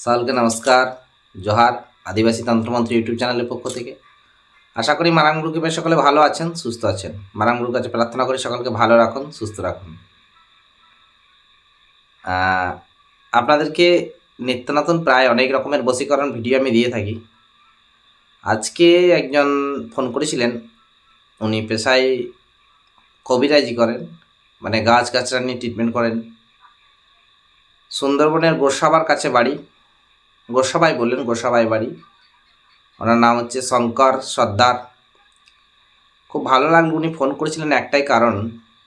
সকলকে নমস্কার, জোহার। আদিবাসী তন্ত্রমন্ত্র ইউটিউব চ্যানেলের পক্ষ থেকে আশা করি মারাং গ্রুপে সকলে ভালো আছেন, সুস্থ আছেন। মারাং গ্রুপ কাছে প্রার্থনা করি সকলকে ভালো রাখুন, সুস্থ রাখুন। আপনাদেরকে নিত্য নতুন প্রায় অনেক রকমের বশীকরণ ভিডিও আমি দিয়ে থাকি। আজকে একজন ফোন করেছিলেন, উনি পেশায় কবিরাজি করেন, মানে গাছ গাছরা নিয়ে ট্রিটমেন্ট করেন। সুন্দরবনের গোসাবার কাছে বাড়ি, গোসাবাই বললেন, গোসাবাই বাড়ি। ওনার নাম হচ্ছে শঙ্কর সর্দার। খুব ভালো লাগলো, উনি ফোন করেছিলেন একটাই কারণ,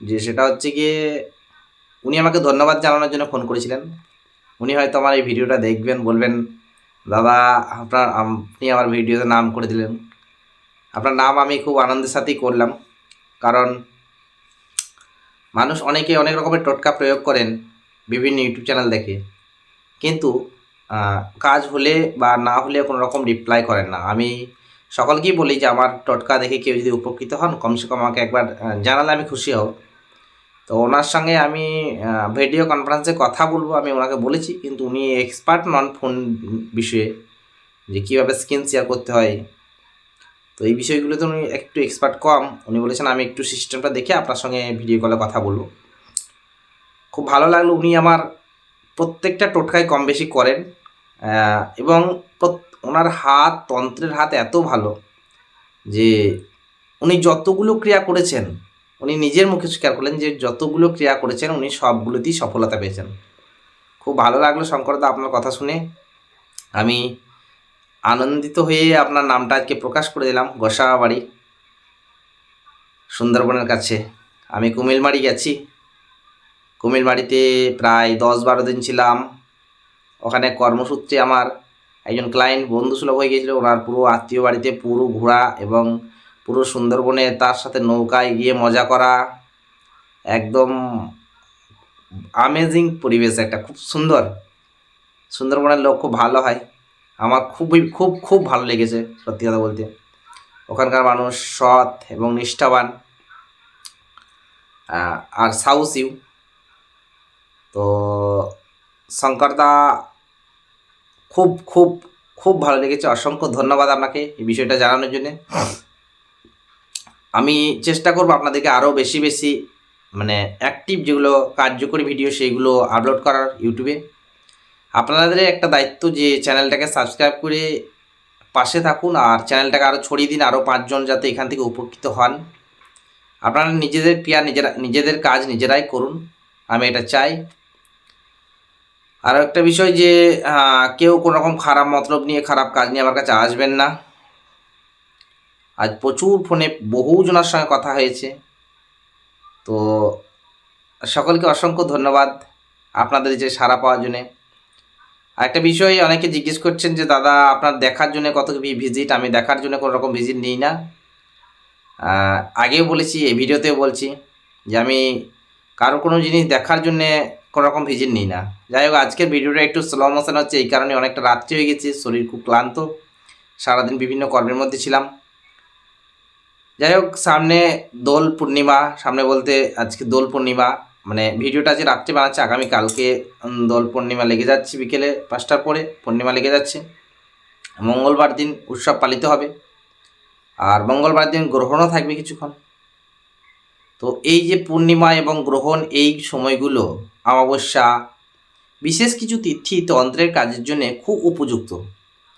যে সেটা হচ্ছে গিয়ে উনি আমাকে ধন্যবাদ জানানোর জন্য ফোন করেছিলেন। উনি হয়তো আমার এই ভিডিওটা দেখবেন, বলবেন দাদা আপনি আমার ভিডিওতে নাম করে দিলেন। আপনার নাম আমি খুব আনন্দের সাথেই করলাম, কারণ মানুষ অনেকে অনেক রকমের টোটকা প্রয়োগ করেন বিভিন্ন ইউটিউব চ্যানেল দেখে, কিন্তু কাজ হলে বা না হলে কোনো রকম রিপ্লাই করেন না। আমি সকলকেই বলি যে আমার টোটকা দেখে কেউ যদি উপকৃত হন, কমসে কম আমাকে একবার জানালে আমি খুশি হব। তো ওনার সঙ্গে আমি ভিডিও কনফারেন্সে কথা বলবো, আমি ওনাকে বলেছি, কিন্তু উনি এক্সপার্ট নন ফোন বিষয়ে, যে কীভাবে স্ক্রিন শেয়ার করতে হয়। তো এই বিষয়গুলোতে উনি একটু এক্সপার্ট কম। উনি বলেছেন আমি একটু সিস্টেমটা দেখে আপনার সঙ্গে ভিডিও কলে কথা বলবো। খুব ভালো লাগলো, উনি আমার প্রত্যেকটা টোটকায় কম বেশি করেন, এবং ওনার হাত, তন্ত্রের হাত এত ভালো যে উনি যতগুলো ক্রিয়া করেছেন, উনি নিজের মুখে স্বীকার করলেন যে যতগুলো ক্রিয়া করেছেন উনি সবগুলোতেই সফলতা পেয়েছেন। খুব ভালো লাগলো শঙ্করদা আপনার কথা শুনে। আমি আনন্দিত হয়ে আপনার নামটা আজকে প্রকাশ করে দিলাম। গোসাবাড়ি, সুন্দরবনের কাছে। আমি কুমিলমারি গেছি, কুমিলমারিতে প্রায় 10-12 দিন ছিলাম। ওখানে কর্মসূত্রে আমার একজন ক্লায়েন্ট বন্ধুসুলভ হয়ে গিয়েছিল। ওনার পুরো আত্মীয় বাড়িতে পুরো ঘোরা এবং পুরো সুন্দরবনে তার সাথে নৌকায় গিয়ে মজা করা, একদম আমেজিং পরিবেশ, একটা খুব সুন্দর। সুন্দরবনের লোক খুব ভালো হয়, আমার খুবই খুব খুব ভালো লেগেছে সত্যি কথা বলতে। ওখানকার মানুষ সৎ এবং নিষ্ঠাবান, আর সাহসীও। তো শঙ্করদা খুব খুব খুব ভালো লেগেছে। অসংখ্য ধন্যবাদ আপনাকে এই বিষয়টা জানানোর জন্যে। আমি চেষ্টা করব আপনাদেরকে আরও বেশি বেশি মানে অ্যাক্টিভ যেগুলো কার্যকরী ভিডিও সেইগুলো আপলোড করার ইউটিউবে। আপনাদের একটা দায়িত্ব যে চ্যানেলটাকে সাবস্ক্রাইব করে পাশে থাকুন, আর চ্যানেলটাকে আরও ছড়িয়ে দিন, আরও 5 জন যাতে এখান থেকে উপকৃত হন। আপনারা নিজেদের ক্রিয়া নিজেদের কাজ নিজেরাই করুন, আমি এটা চাই। আরও একটা বিষয় যে কেউ কোনো রকম খারাপ মতলব নিয়ে, খারাপ কাজ নিয়ে আমার কাছে আসবেন না। আজ প্রচুর ফোনে বহু জনের সঙ্গে কথা হয়েছে, তো সকলকে অসংখ্য ধন্যবাদ আপনাদের যে সাড়া পাওয়ার জন্যে। আরেকটা বিষয়, অনেকে জিজ্ঞেস করছেন যে দাদা আপনার দেখার জন্য কত ভিজিট। আমি দেখার জন্য কোনো রকম ভিজিট নিই না। আগেও বলেছি, এই ভিডিওতেও বলছি যে আমি কারো কোনো জিনিস দেখার জন্যে কোনো রকম ভিজিট নিই না। যাই হোক, আজকের ভিডিওটা একটু স্লো মোশন হচ্ছে, এই কারণে অনেকটা রাত্রি হয়ে গেছে, শরীর খুব ক্লান্ত, সারাদিন বিভিন্ন কর্মের মধ্যে ছিলাম। যাই হোক, সামনে দোল পূর্ণিমা, সামনে বলতে আজকে দোল পূর্ণিমা, মানে ভিডিওটা আজকে রাত্রে বানাচ্ছে, আগামীকালকে দোল পূর্ণিমা লেগে যাচ্ছে, বিকেলে 5টার পরে পূর্ণিমা লেগে যাচ্ছে। মঙ্গলবার দিন উৎসব পালিত হবে, আর মঙ্গলবার দিন গ্রহণও থাকবে কিছুক্ষণ। তো এই যে পূর্ণিমা এবং গ্রহণ, এই সময়গুলো, অমাবস্যা, বিশেষ কিছু তিথি তন্ত্রের কাজের জন্য খুব উপযুক্ত।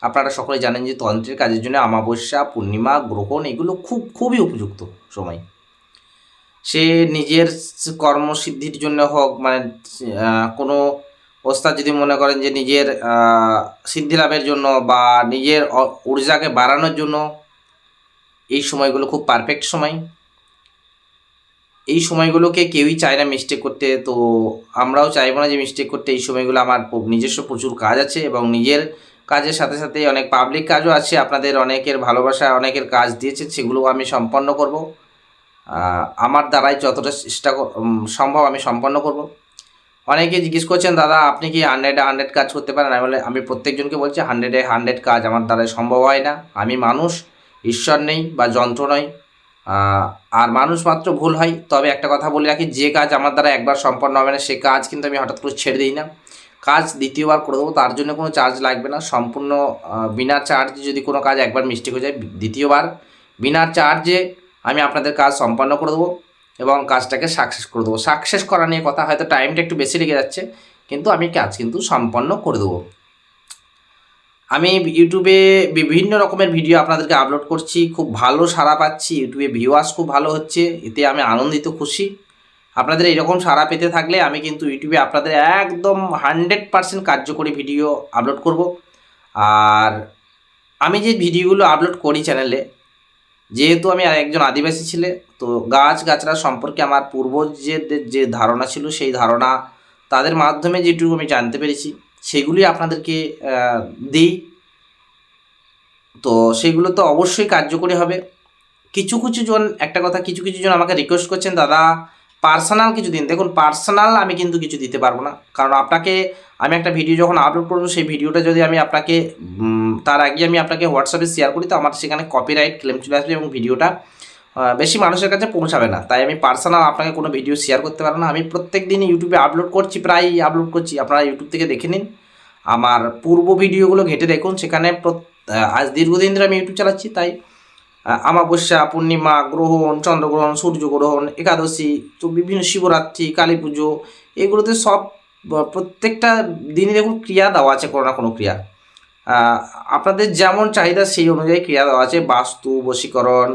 আপনারা সকলে জানেন যে তন্ত্রের কাজের জন্য অমাবস্যা, পূর্ণিমা, গ্রহণ এগুলো খুবই উপযুক্ত সময়। সে নিজের কর্মসিদ্ধির জন্য হোক, মানে কোনো ওস্তাদ যদি মনে করেন যে নিজের সিদ্ধি লাভের জন্য বা নিজের ঊর্জাকে বাড়ানোর জন্য, এই সময়গুলো খুব পারফেক্ট সময়। এই সময়গুলোকে কেউই চায় না মিস্টেক করতে, তো আমরাও চাইবো না যে মিস্টেক করতে। এই সময়গুলো আমার নিজস্ব প্রচুর কাজ আছে, এবং নিজের কাজের সাথে সাথে অনেক পাবলিক কাজও আছে। আপনাদের অনেকের ভালোবাসা, অনেকের কাজ দিয়েছে, সেগুলোও আমি সম্পন্ন করব। আমার দ্বারাই যতটা চেষ্টা সম্ভব আমি সম্পন্ন করব। অনেকে জিজ্ঞেস করছেন দাদা আপনি কি 100-100 কাজ করতে পারেন? আমি প্রত্যেকজনকে বলছি 100-100 কাজ আমার দ্বারাই সম্ভব হয় না। আমি মানুষ, ঈশ্বর নেই বা যন্ত্র নই, আর মানুষ মাত্র ভুল হয়। তবে একটা কথা বলে রাখি, যে কাজ আমার দ্বারা একবার সম্পন্ন হবে না সে কাজ কিন্তু আমি হঠাৎ করে ছেড়ে দিই না। কাজ দ্বিতীয়বার করে দেবো, তার জন্য কোনো চার্জ লাগবে না, সম্পূর্ণ বিনা চার্জে যদি কোনো কাজ একবার মিস্টেক হয়ে যায় দ্বিতীয়বার বিনা চার্জে আমি আপনাদের কাজ সম্পন্ন করে দেবো এবং কাজটাকে সাকসেস করে দেবো। সাকসেস করা নিয়ে কথা, হয়তো টাইমটা একটু বেশি লেগে যাচ্ছে, কিন্তু আমি কাজ কিন্তু সম্পন্ন করে দেবো। আমি ইউটিউবে বিভিন্ন রকমের ভিডিও আপনাদেরকে আপলোড করছি, খুব ভালো সাড়া পাচ্ছি, ইউটিউবে ভিউয়ার্স খুব ভালো হচ্ছে, এতে আমি আনন্দিত খুশি। আপনাদের এইরকম সাড়া পেতে থাকলে আমি কিন্তু ইউটিউবে আপনাদের একদম 100% কার্যকরী ভিডিও আপলোড করব। আর আমি যে ভিডিওগুলো আপলোড করি চ্যানেলে, যেহেতু আমি একজন আদিবাসী ছেলে, তো গাছগাছড়া সম্পর্কে আমার পূর্বজদের যে ধারণা ছিল, সেই ধারণা তাদের মাধ্যমে যেটুকু আমি জানতে পেরেছি সেগুলি আপনাদেরকে দিই। তো সেগুলো তো অবশ্যই কার্যকরী হবে। কিছু কিছু জন, একটা কথা, কিছু কিছু জন আমাকে রিকোয়েস্ট করছেন, দাদা পার্সোনাল কিছু দিন। দেখুন, পার্সোনাল আমি কিন্তু কিছু দিতে পারবো না, কারণ আপনাকে আমি একটা ভিডিও যখন আপলোড করবো, সেই ভিডিওটা যদি আমি আপনাকে তার আগে আমি আপনাকে হোয়াটসঅ্যাপে শেয়ার করি, তো আমার সেখানে কপিরাইট ক্লেম চলে আসবে এবং ভিডিওটা বেশি মানুষের কাছে পৌঁছাবে না। তাই আমি পার্সোনাল আপনাকে কোনো ভিডিও শেয়ার করতে পারবো না। আমি প্রত্যেক দিনই ইউটিউবে আপলোড করছি, প্রায়ই আপলোড করছি, আপনারা ইউটিউব থেকে দেখে নিন, আমার পূর্ব ভিডিওগুলো ঘেঁটে দেখুন। সেখানে আজ দীর্ঘদিন ধরে আমি ইউটিউব চালাচ্ছি, তাই অমাবস্যা, পূর্ণিমা, গ্রহণ, চন্দ্রগ্রহণ, সূর্যগ্রহণ, একাদশী, তো বিভিন্ন শিবরাত্রি, কালী পুজো, এগুলোতে সব প্রত্যেকটা দিনই দেখুন ক্রিয়া দেওয়া আছে, কোনো না কোনো ক্রিয়া। আপনাদের যেমন চাহিদা সেই অনুযায়ী ক্রিয়া দেওয়া আছে। বাস্তু, বশীকরণ,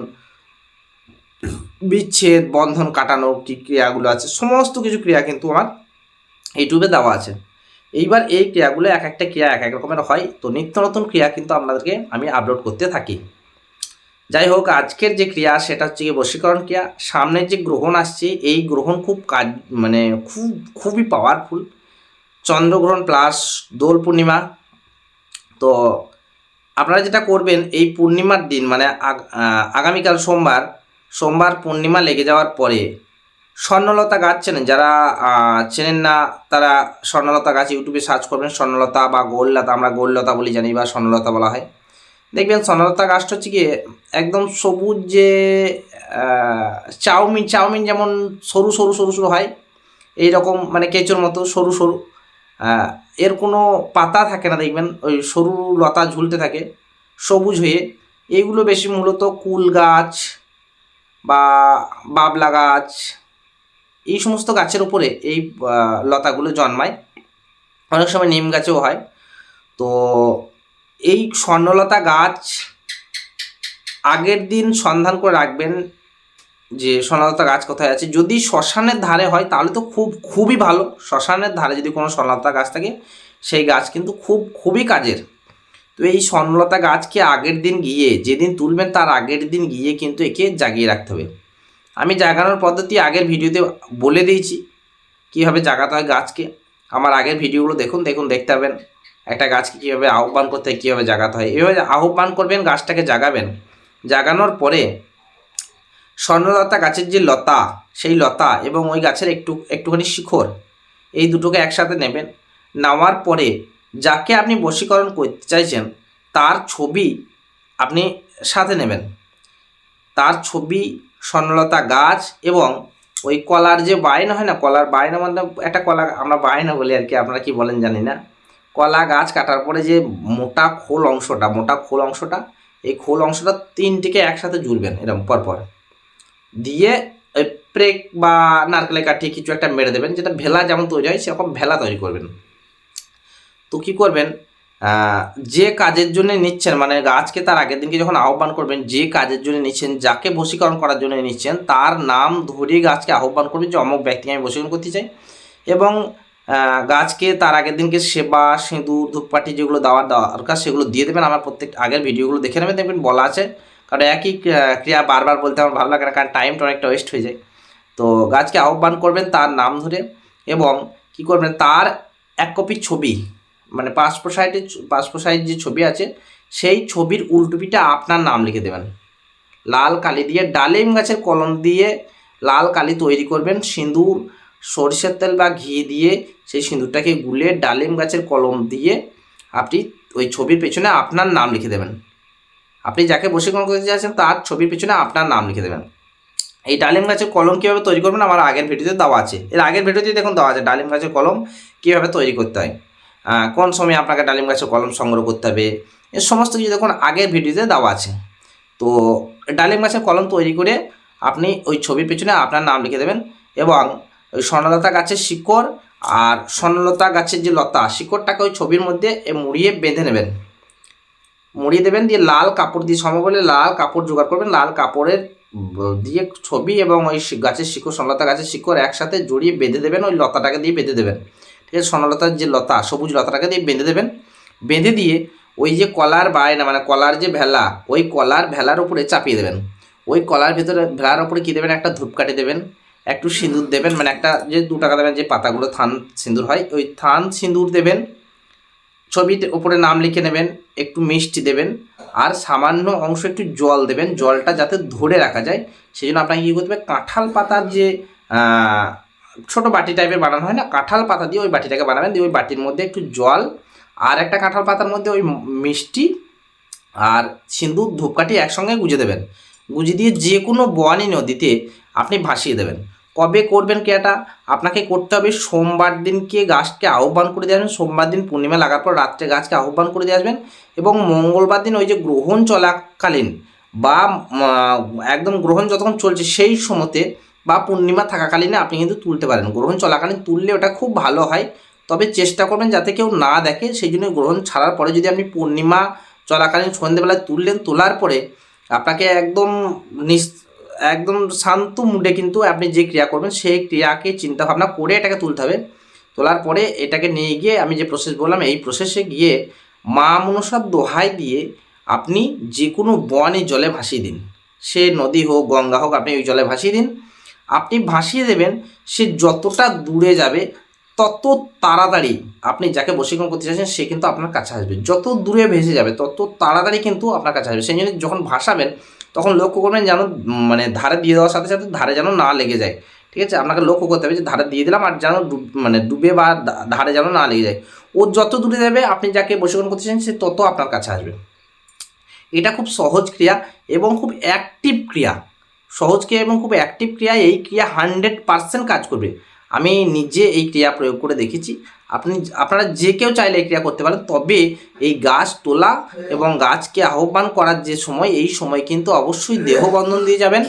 বিচ্ছেদ, বন্ধন কাটানো কি ক্রিয়াগুলো আছে, সমস্ত কিছু ক্রিয়া কিন্তু আমার ইউটিউবে দেওয়া আছে। এইবার এই ক্রিয়াগুলো এক একটা ক্রিয়া এক এক রকমের হয়, তো নিত্য নতুন ক্রিয়া কিন্তু আপনাদেরকে আমি আপলোড করতে থাকি। যাই হোক, আজকের যে ক্রিয়া সেটা হচ্ছে কি বশীকরণ ক্রিয়া। সামনের যে গ্রহণ আসছে, এই গ্রহণ খুব মানে খুবই পাওয়ারফুল। চন্দ্রগ্রহণ প্লাস দোল পূর্ণিমা। তো আপনারা যেটা করবেন, এই পূর্ণিমার দিন মানে আগামীকাল সোমবার পূর্ণিমা লেগে যাওয়ার পরে স্বর্ণলতা গাছ চেনেন, যারা চেনেন না তারা স্বর্ণলতা গাছ ইউটিউবে সার্চ করবেন, স্বর্ণলতা বা গোললতা, আমরা গোললতা বলি জানি, বা স্বর্ণলতা বলা হয়। দেখবেন স্বর্ণলতা গাছটা হচ্ছে কি একদম সবুজ, যে চাউমিন যেমন সরু সরু সরু সরু হয়, এইরকম মানে কেঁচোর মতো সরু সরু, এর কোনো পাতা থাকে না, দেখবেন ওই সরু লতা ঝুলতে থাকে সবুজ হয়ে। এইগুলো বেশি মূলত কুল গাছ বা বাবলা গাছ, এই সমস্ত গাছের উপরে এই লতাগুলো জন্মায়, অনেক সময় নিম গাছেও হয়। তো এই স্বর্ণলতা গাছ আগের দিন সন্ধান করে রাখবেন যে স্বর্ণলতা গাছ কোথায় আছে। যদি শ্মশানের ধারে হয় তাহলে তো খুবই ভালো। শ্মশানের ধারে যদি কোনো স্বর্ণলতা গাছ থাকে, সেই গাছ কিন্তু খুবই কাজের। তো এই স্বর্ণলতা গাছকে আগের দিন গিয়ে, যেদিন তুলবেন তার আগের দিন গিয়ে কিন্তু একে জাগিয়ে রাখতে হবে। আমি জাগানোর পদ্ধতি আগের ভিডিওতে বলে দিয়েছি, কীভাবে জাগাতে হয় গাছকে। আমার আগের ভিডিওগুলো দেখুন, দেখতে পাবেন একটা গাছকে কীভাবে আহ্বান করতে হয়, কীভাবে জাগাতে হয়। এভাবে আহ্বান করবেন, গাছটাকে জাগাবেন। জাগানোর পরে স্বর্ণলতা গাছের যে লতা, সেই লতা এবং ওই গাছের একটুখানি শিখর, এই দুটোকে একসাথে নেবেন। নেওয়ার পরে যাকে আপনি বশীকরণ করতে চাইছেন তার ছবি আপনি সাথে নেবেন। তার ছবি, স্বর্ণলতা গাছ এবং ওই কলার যে বাইনা হয় না, কলার বাইনা মানে একটা কলা আমরা বাইনা বলি আর কি, আপনারা কি বলেন জানি না। কলা গাছ কাটার পরে যে মোটা খোল অংশটা, এই খোল অংশটা তিনটিকে একসাথে জুড়বেন এরকম পরপর দিয়ে, ওই প্রেক বা নারকেলের কাঠি কিছু একটা মেরে দেবেন, যেটা ভেলা যেমন তৈরি হয় সেরকম ভেলা তৈরি করবেন। তো কী করবেন, যে কাজের জন্য নিচ্ছেন, মানে গাছকে তার আগের দিনকে যখন আহ্বান করবেন, যে কাজের জন্য নিচ্ছেন, যাকে বশীকরণ করার জন্য নিচ্ছেন, তার নাম ধরে গাছকে আহ্বান করবেন যে অমুক ব্যক্তিকে আমি বশীকরণ করতে চাই। এবং গাছকে তার আগের দিনকে সেবা, সিঁদুর, ধূপকাঠি যেগুলো দেওয়ার দরকার সেগুলো দিয়ে দেবেন। আমার প্রত্যেক আগের ভিডিওগুলো দেখে নেবেন, দেখবেন বলা আছে। কারণ একই ক্রিয়া বারবার বলতে আমার ভালো লাগে না, কারণ টাইমটা অনেকটা ওয়েস্ট হয়ে যায়। তো গাছকে আহ্বান করবেন তার নাম ধরে, এবং কি করবেন, তার এক কপি ছবি, মানে পাসপোর্ট সাইজ যে ছবি আছে, সেই ছবির উল্টোপিঠে আপনার নাম লিখে দেবেন। লাল কালি দিয়ে, ডালিম গাছের কলম দিয়ে লাল কালি তৈরি করবেন। সিঁদুর, সরষের তেল বা ঘি দিয়ে সেই সিঁদুরটাকে গুলে ডালিম গাছের কলম দিয়ে আপনি ওই ছবির পেছনে আপনার নাম লিখে দেবেন। আপনি যাকে বশীকরণ করতে চাইছেন তার ছবির পেছনে আপনার নাম লিখে দেবেন। এই ডালিম গাছের কলম কীভাবে তৈরি করবেন আমার আগের ভিডিওতে দেওয়া আছে, এর আগের ভিডিওতে দেখুন দেওয়া আছে ডালিম গাছের কলম কীভাবে তৈরি করতে হয়। কোন সময় আপনাকে ডালিম গাছের কলম সংগ্রহ করতে হবে, এর সমস্ত কিছু দেখুন আগের ভিডিওতে দেওয়া আছে। তো ডালিম গাছের কলম তৈরি করে আপনি ওই ছবির পেছনে আপনার নাম লিখে দেবেন এবং ওই স্বর্ণলতা গাছের শিকড় আর স্বর্ণলতা গাছের যে লতা শিকড়টাকে ওই ছবির মধ্যে মুড়িয়ে বেঁধে নেবেন, মুড়িয়ে দেবেন, দিয়ে লাল কাপড় দিয়ে সমবলে লাল কাপড় জোগাড় করবেন, লাল কাপড়ের দিয়ে ছবি এবং ওই গাছের শিকড় স্বর্ণলতা গাছের শিকড় একসাথে জড়িয়ে বেঁধে দেবেন, ওই লতাটাকে দিয়ে বেঁধে দেবেন। ঠিক আছে, স্বর্ণলতার যে লতা সবুজ লতাটাকে দিয়ে বেঁধে দেবেন। বেঁধে দিয়ে ওই যে কলার বায়না মানে কলার যে ভেলা, ওই কলার ভেলার উপরে চাপিয়ে দেবেন। ওই কলার ভেতরে ভেলার উপরে কী দেবেন, একটা ধূপকাঠি দেবেন, একটু সিঁদুর দেবেন, মানে একটা যে 2 টাকা দেবেন যে পাতাগুলো থান সিঁদুর হয়, ওই থান সিঁদুর দেবেন, ছবিতে উপরে নাম লিখে নেবেন, একটু মিষ্টি দেবেন আর সামান্য অংশ একটু জল দেবেন, জলটা যাতে ধরে রাখা যায় সেই জন্য আপনাকে কী করতে হবে, কাঁঠাল পাতার যে ছোটো বাটি টাইপের বানানো হয় না, কাঁঠাল পাতা দিয়ে ওই বাটিটাকে বানাবেন, দিয়ে ওই বাটির মধ্যে একটু জল আর একটা কাঁঠাল পাতার মধ্যে ওই মিষ্টি আর সিঁদুর ধূপকাঠি একসঙ্গে গুঁজে দেবেন। গুঁজে দিয়ে যে কোনো বোয়ানি নদীতে আপনি ভাসিয়ে দেবেন। কবে করবেন ক্রিয়াটা, আপনাকে করতে হবে সোমবার দিনকে গাছকে আহ্বান করে দিয়ে আসবেন, সোমবার দিন পূর্ণিমা লাগার পর রাত্রে গাছকে আহ্বান করে দিয়ে আসবেন এবং মঙ্গলবার দিন ওই যে গ্রহণ চলাকালীন বা একদম গ্রহণ যতক্ষণ চলছে সেই সময়তে বা পূর্ণিমা থাকাকালীনে আপনি কিন্তু তুলতে পারেন। গ্রহণ চলাকালীন তুললে ওটা খুব ভালো হয়, তবে চেষ্টা করবেন যাতে কেউ না দেখে, সেই জন্য গ্রহণ ছাড়ার পরে যদি আপনি পূর্ণিমা চলাকালীন সন্ধ্যেবেলায় তুললেন, তোলার পরে আপনাকে একদম শান্ত মুডে কিন্তু আপনি যে ক্রিয়া করবেন সেই ক্রিয়াকে চিন্তা ভাবনা করে এটাকে তুলতে হবে। তোলার পরে এটাকে নিয়ে গিয়ে আমি যে প্রসেস বললাম এই প্রসেসে গিয়ে মা মনসার দোহাই দিয়ে আপনি যে কোনো বনে জলে ভাসিয়ে দিন, সে নদী হোক গঙ্গা হোক, আপনি ওই জলে ভাসিয়ে দিন। আপনি ভাসিয়ে দেবেন, সে যতটা দূরে যাবে তত তাড়াতাড়ি আপনি যাকে বশীকরণ করতে চাইছেন সে কিন্তু আপনার কাছে আসবে, যত দূরে ভেসে যাবে তত তাড়াতাড়ি কিন্তু আপনার কাছে আসবে। সেই জন্য যখন ভাসাবেন তখন লক্ষ্য করবেন যেন মানে ধারে দিয়ে দেওয়ার সাথে সাথে ধারে যেন না লেগে যায়। ঠিক আছে, আপনাকে লক্ষ্য করতে হবে যে ধারে দিয়ে দিলাম আর যেন মানে ডুবে বা ধারে যেন না লেগে যায়। ও যত দূরে যাবে আপনি যাকে বশীকরণ করতে চাইছেন সে তত আপনার কাছে আসবে। এটা খুব সহজ ক্রিয়া এবং খুব অ্যাক্টিভ ক্রিয়া, সহজ ক্রিয়া এবং খুব অ্যাক্টিভ ক্রিয়া। এই ক্রিয়া 100% কাজ করবে। আমি নিজে এই ক্রিয়া প্রয়োগ করে দেখেছি। আপনারা যে কেউ চাইলে এই ক্রিয়া করতে পারেন, তবে এই গাছ তোলা এবং গাছকে আহ্বান করার যে সময়, এই সময় কিন্তু অবশ্যই দেহ বন্ধন দিয়ে যাবেন।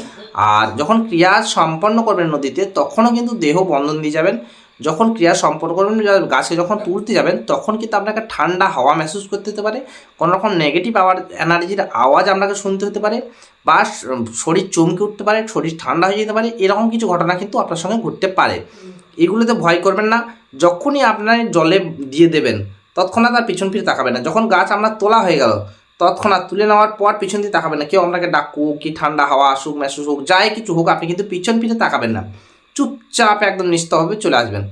আর যখন ক্রিয়া সম্পন্ন করবেন নদীতে তখনও কিন্তু দেহ বন্ধন দিয়ে যাবেন। যখন ক্রিয়া সম্পন্ন করবেন গাছে যখন তুলতে যাবেন তখন কিন্তু আপনাকে ঠান্ডা হাওয়া মেহসুস করতে হতে পারে, কোনো রকম নেগেটিভ এনার্জির আওয়াজ আপনাকে শুনতে হতে পারে, বা শরীর চমকে উঠতে পারে, শরীর ঠান্ডা হয়ে যেতে পারে, এরকম কিছু ঘটনা কিন্তু আপনার সঙ্গে ঘটতে পারে। এগুলোতে ভয় করবেন না। যখনই আপনার জলে দিয়ে দেবেন তৎক্ষণাৎ আর পিছন ফিরে তাকাবেন না। যখন গাছ আপনার তোলা হয়ে গেল তৎক্ষণাৎ তুলে নেওয়ার পর পিছন দিয়ে তাকাবেন না। কেউ আপনাকে ডাকুক কি ঠান্ডা হাওয়া আসুক মেহসুস হোক যাই কিছু হোক, আপনি কিন্তু পিছন ফিরে তাকাবেন না, চুপচাপ একদম নিস্তভাবে চলে আসবেন।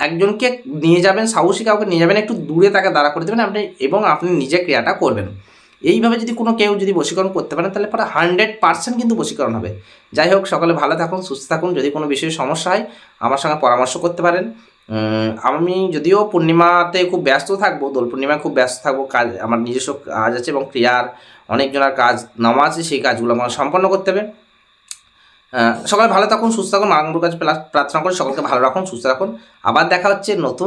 একজনকে নিয়ে যাবেন, সাহসী কাউকে নিয়ে যাবেন, একটু দূরে তাকে দাঁড়া করে দেবেন আপনি এবং আপনি নিজে ক্রিয়াটা করবেন। এইভাবে যদি কেউ যদি বশীকরণ করতে পারেন তাহলে পরে 100% কিন্তু বশীকরণ হবে। যাই হোক, সকলে ভালো থাকুন, সুস্থ থাকুন। যদি কোনো বিষয়ে সমস্যা হয় আমার সঙ্গে পরামর্শ করতে পারেন। আমি যদিও পূর্ণিমাতে খুব ব্যস্ত থাকবো, দোল পূর্ণিমায় খুব ব্যস্ত থাকবো, কাজ আমার নিজস্ব কাজ আছে এবং ক্রিয়ার অনেকজনের কাজ নামা আছে, সেই কাজগুলো আমার সম্পন্ন করতে হবে। সকালে ভালো থাকুন, সুস্থ থাকুন, মা গঙ্গার কাছে প্রার্থনা করে সকলকে ভালো রাখুন, সুস্থ রাখুন। আবার দেখা হচ্ছে নতুন